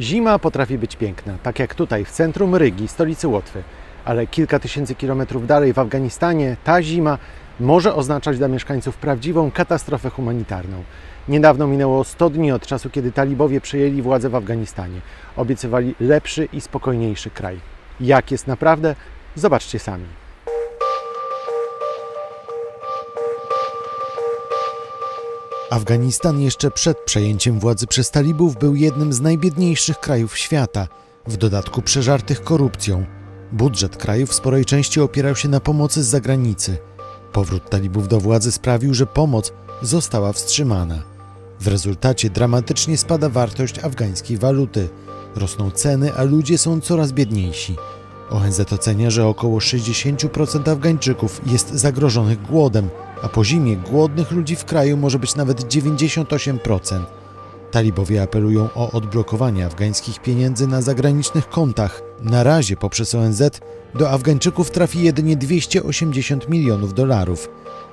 Zima potrafi być piękna, tak jak tutaj w centrum Rygi, stolicy Łotwy, ale kilka tysięcy kilometrów dalej w Afganistanie ta zima może oznaczać dla mieszkańców prawdziwą katastrofę humanitarną. Niedawno minęło 100 dni od czasu, kiedy talibowie przejęli władzę w Afganistanie. Obiecywali lepszy i spokojniejszy kraj. Jak jest naprawdę? Zobaczcie sami. Afganistan jeszcze przed przejęciem władzy przez talibów był jednym z najbiedniejszych krajów świata, w dodatku przeżartych korupcją. Budżet kraju w sporej części opierał się na pomocy z zagranicy. Powrót talibów do władzy sprawił, że pomoc została wstrzymana. W rezultacie dramatycznie spada wartość afgańskiej waluty. Rosną ceny, a ludzie są coraz biedniejsi. ONZ ocenia, że około 60% Afgańczyków jest zagrożonych głodem, a po zimie głodnych ludzi w kraju może być nawet 98%. Talibowie apelują o odblokowanie afgańskich pieniędzy na zagranicznych kontach. Na razie poprzez ONZ do Afgańczyków trafi jedynie $280 milionów.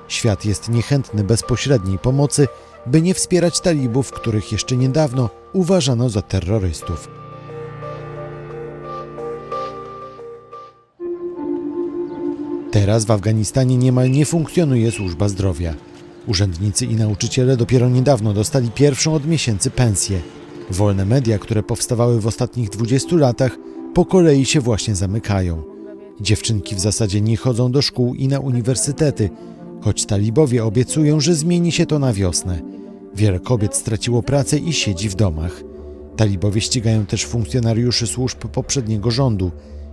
Świat jest niechętny bezpośredniej pomocy, by nie wspierać talibów, których jeszcze niedawno uważano za terrorystów. Teraz w Afganistanie niemal nie funkcjonuje służba zdrowia. Urzędnicy i nauczyciele dopiero niedawno dostali pierwszą od miesięcy pensję. Wolne media, które powstawały w ostatnich 20 latach, po kolei się właśnie zamykają. Dziewczynki w zasadzie nie chodzą do szkół i na uniwersytety, choć talibowie obiecują, że zmieni się to na wiosnę. Wiele kobiet straciło pracę i siedzi w domach. Talibowie ścigają też funkcjonariuszy służb poprzedniego rządu.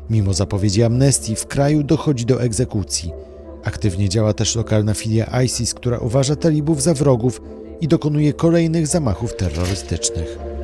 Mimo zapowiedzi amnestii w kraju dochodzi do egzekucji. Aktywnie działa też lokalna filia ISIS, która uważa talibów za wrogów i dokonuje kolejnych zamachów terrorystycznych.